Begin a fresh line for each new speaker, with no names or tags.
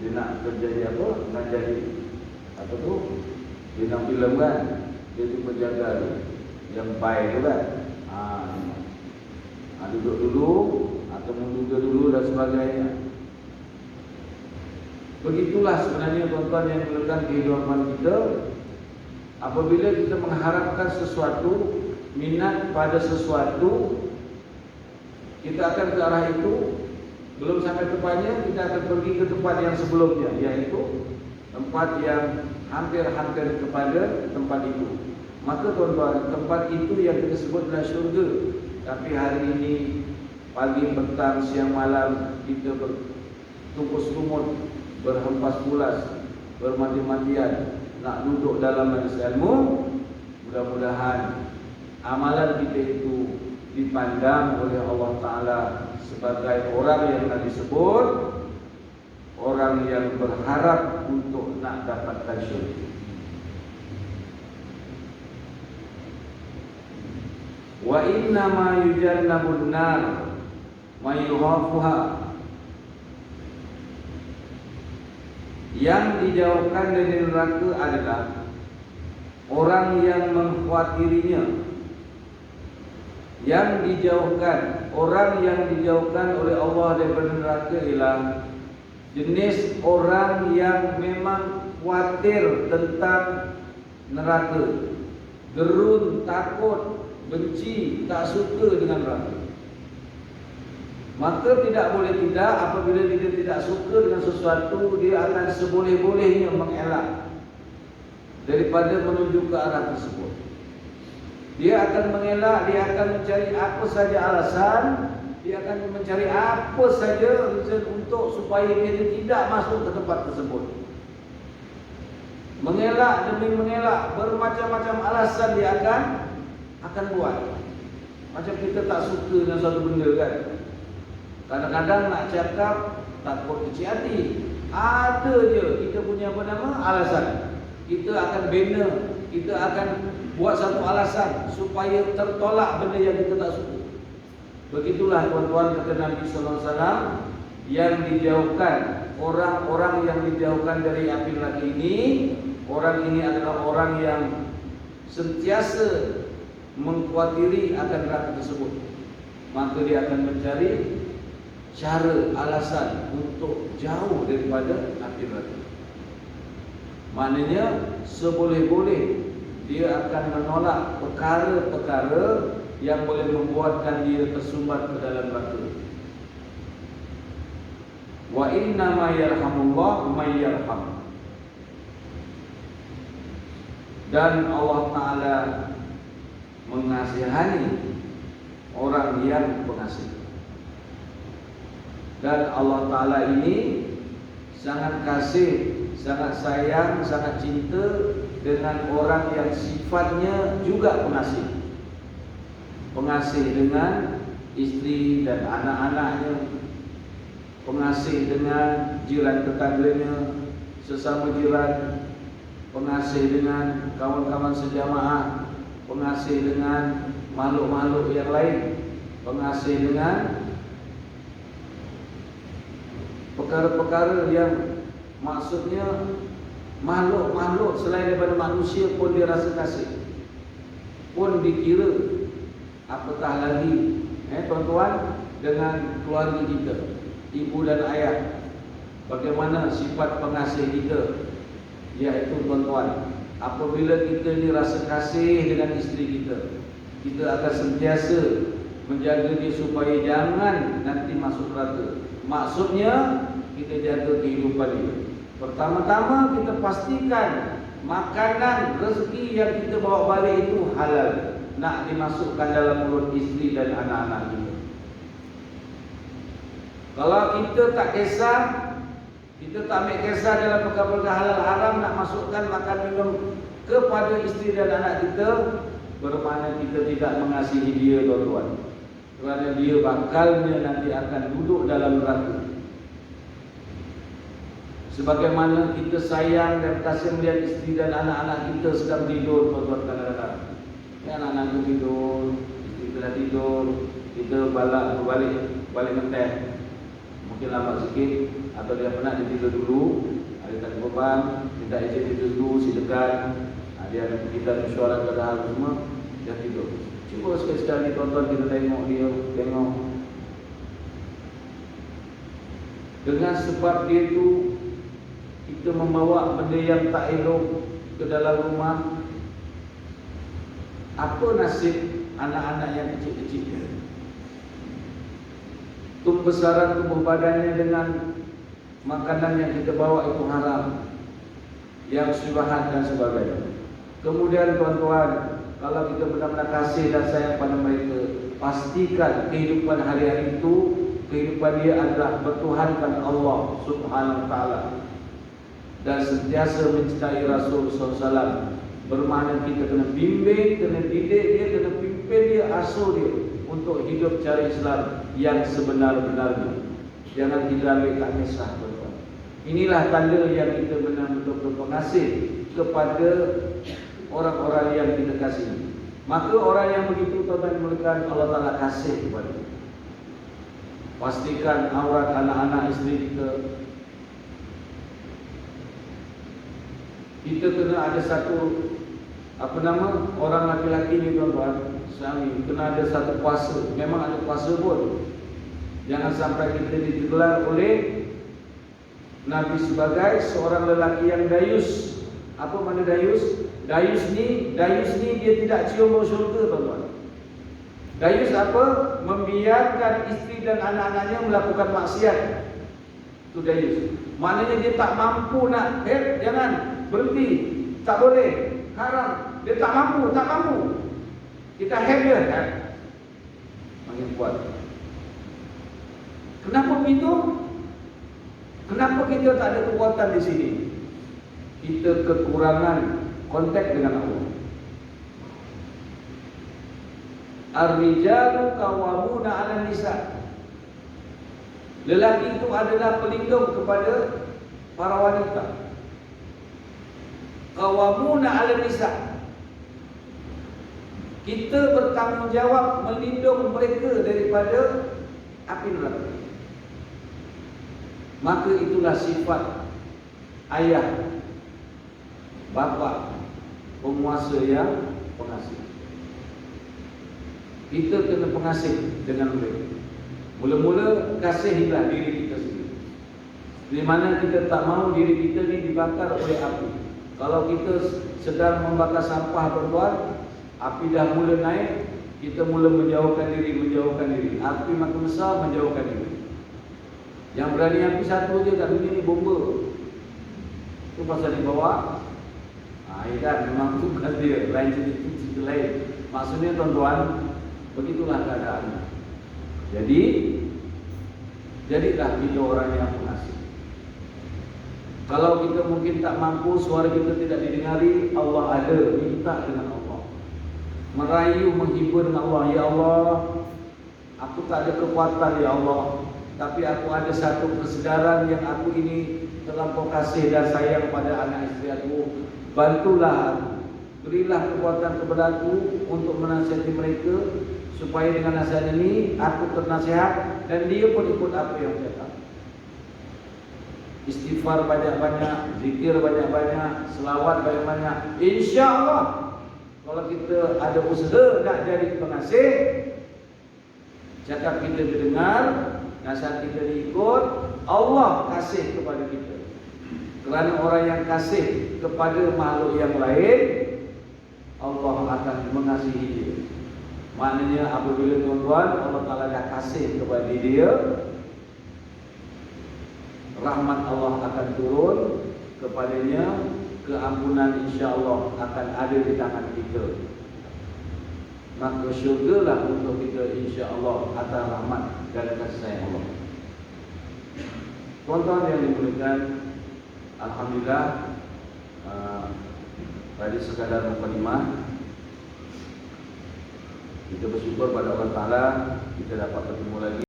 Dia nak kerja dia apa? Nak jadi apa tu? Dia nak filem kan? Dia tu penjaga tu, yang baik tu kan? Duduk dulu atau menduga dulu dan sebagainya. Begitulah sebenarnya tuan-tuan yang melakukan kehidupan kita. Apabila kita mengharapkan sesuatu, minat pada sesuatu, kita akan ke arah itu. Belum sampai tepatnya, kita akan pergi ke tempat yang sebelumnya, yaitu tempat yang hampir-hampir kepada tempat itu. Maka tuan-tuan, tempat itu yang kita sebut adalah syurga. Tapi hari ini, pagi, petang, siang, malam, kita bertumpus lumut, berhempas pulas, bermati-matian nak duduk dalam majlis ilmu. Mudah-mudahan amalan kita itu dipandang oleh Allah Ta'ala sebagai orang yang tadi disebut, orang yang berharap untuk nak dapatkan syurga. Wa inna ma yujannabun nar ma yuhafuha. Yang dijauhkan dari neraka adalah orang yang mengkhawatirinya. Yang dijauhkan, orang yang dijauhkan oleh Allah daripada neraka ialah jenis orang yang memang khawatir tentang neraka, gerun, takut, benci, tak suka dengan neraka. Maka tidak boleh tidak, apabila dia tidak suka dengan sesuatu, dia akan seboleh-bolehnya mengelak daripada menuju ke arah tersebut. Dia akan mengelak, dia akan mencari apa saja alasan, dia akan mencari apa saja reason untuk supaya dia tidak masuk ke tempat tersebut. Mengelak demi mengelak, bermacam-macam alasan dia akan buat. Macam kita tak suka dengan suatu benda kan. Kadang-kadang nak cakap takut kecil hati. Ada je kita punya apa nama alasan. Kita akan bina, kita akan buat satu alasan supaya tertolak benda yang kita tak suka. Begitulah tuan-tuan kata Nabi sallallahu alaihi wasallam, yang dijauhkan, orang-orang yang dijauhkan dari api neraka ini, orang ini adalah orang yang sentiasa mengkhawatiri akan neraka tersebut. Maka dia akan mencari cara, alasan untuk jauh daripada api neraka. Maknanya seboleh-boleh dia akan menolak perkara-perkara yang boleh membuatkan dia tersumbat ke dalam neraka. Wa inna ma yarhamullah may yarham. Dan Allah Ta'ala mengasihani orang yang pengasih. Dan Allah Ta'ala ini sangat kasih, sangat sayang, sangat cinta dengan orang yang sifatnya juga pengasih. Pengasih dengan istri dan anak-anaknya, pengasih dengan jiran tetangganya, sesama jiran, pengasih dengan kawan-kawan sejamaah, pengasih dengan makhluk-makhluk yang lain, pengasih dengan perkara-perkara yang maksudnya makhluk-makhluk selain daripada manusia pun dia rasa kasih, pun dikira. Apatah lagi tuan-tuan dengan keluarga kita, ibu dan ayah. Bagaimana sifat pengasih kita, iaitu tuan-tuan, apabila kita ni rasa kasih dengan isteri kita, kita akan sentiasa menjaga dia supaya jangan nanti masuk neraka. Maksudnya kita jaga kehidupan dia. Pertama-tama kita pastikan makanan, rezeki yang kita bawa balik itu halal, nak dimasukkan dalam mulut isteri dan anak-anak kita. Kalau kita tak kisah, kita tak ambil kisah dalam perkara-perkara halal haram, nak masukkan makan minum kepada isteri dan anak kita, bermakna kita tidak mengasihi dia, tuan-tuan. Kerana dia bakalnya nanti akan duduk dalam neraka. Sebagaimana kita sayang dan kasih melihat isteri dan anak-anak kita sedang tidur, tuan-tuan, kadang-kadang anak-anak kita tidur, isteri telah tidur, kita balik ngeteh, mungkin lambat sikit, atau dia penat dia tidur dulu, ada tak beban, minta izin tidur dulu, silakan. Dia kita mesyuarat pada hal semua, dia tidur. Cuba sekali-sekali tonton kita tengok dia, tengok. Dengan sebab dia itu, kita membawa benda yang tak elok ke dalam rumah. Apa nasib anak-anak yang kecil-kecil? Pembesaran tubuh badannya dengan makanan yang kita bawa itu haram, yang syubhat dan sebagainya. Kemudian tuan-tuan, kalau kita benar-benar kasih dan sayang pada mereka, pastikan kehidupan hari-hari itu, kehidupan dia adalah bertuhankan Allah Subhanahu Wa Taala dan sentiasa mencintai Rasul SAW. Bermakna kita kena bimbing, kena didik dia, kena pimpin dia, asuh dia untuk hidup cara Islam yang sebenar-benarnya. Jangan kita ambil tak kisah, tuan-tuan. Inilah tanda yang kita benar-benar pengasih kepada orang-orang yang kita kasih. Maka orang yang begitu, tuan-tuan dimulakan, Allah Ta'ala kasih kepada kita. Pastikan aurat anak-anak isteri kita. Kita kena ada satu, orang laki-laki ni, tuan-tuan, suami, kena ada satu puasa. Memang ada puasa pun. Jangan sampai kita ditegelar oleh Nabi sebagai seorang lelaki yang dayus. Apa makna dayus? Dayus ni dia tidak cium bau syurga, tuan-tuan. Dayus apa? Membiarkan isteri dan anak-anaknya melakukan maksiat. Itu dayus. Maknanya dia tak mampu nak, jangan, berhenti, tak boleh, haram. Dia tak mampu. Kita dia kan? Makin kuat. Kenapa begitu? Kenapa kita tak ada kekuatan di sini? Kita kekurangan kontak dengan Allah. Ar-rijalu qawwamuna 'alan nisa. Lelaki itu adalah pelindung kepada para wanita. Qawwamuna 'alan nisa. Kita bertanggungjawab melindung mereka daripada api neraka. Maka itulah sifat ayah, bapa, penguasa yang pengasih. Kita kena pengasih dengan mereka. Mula-mula kasihilah diri kita sendiri. Di mana kita tak mahu diri kita ni dibakar oleh api. Kalau kita sedang membakar sampah, tuan-tuan, api dah mula naik, kita mula menjauhkan diri. Api makin besar, menjauhkan diri. Yang berani api satu je kat dunia ni bomba. Itu pasal dibawa. Kan memang tu bukan dia, lain cerita lain. Maksudnya, tuan-tuan, begitulah keadaan. Jadi, jadilah kita orang yang pengasih. Kalau kita mungkin tak mampu, suara kita tidak didengari, Allah ada, minta dengan Allah. Merayu, menghibur dengan Allah. Ya Allah, aku tak ada kekuatan, ya Allah, tapi aku ada satu kesedaran yang aku ini terlampau kasih dan sayang pada anak isteri aku. Bantulah aku, berilah kekuatan kepada aku untuk menasihati mereka, supaya dengan nasihat ini aku ternasihat dan dia pun ikut apa yang saya kata. Istighfar banyak-banyak, zikir banyak-banyak, selawat banyak-banyak. InsyaAllah, kalau kita ada usaha nak jadi pengasih, cakap kita didengar, nasihat kita diikut, Allah kasih kepada kita. Kerana orang yang kasih kepada makhluk yang lain, Allah akan mengasihi dia. Maknanya apabila, tuan-tuan, Allah Ta'ala dah kasih kepada dia, rahmat Allah akan turun kepadanya, keampunan insya-Allah akan ada di tangan kita. Maka syurgalah untuk kita insya-Allah atas rahmat dan kasih sayang Allah. Tuan-tuan yang dimuliakan, alhamdulillah, tadi sekadar mukadimah. Kita bersyukur pada Allah Ta'ala kita dapat bertemu lagi.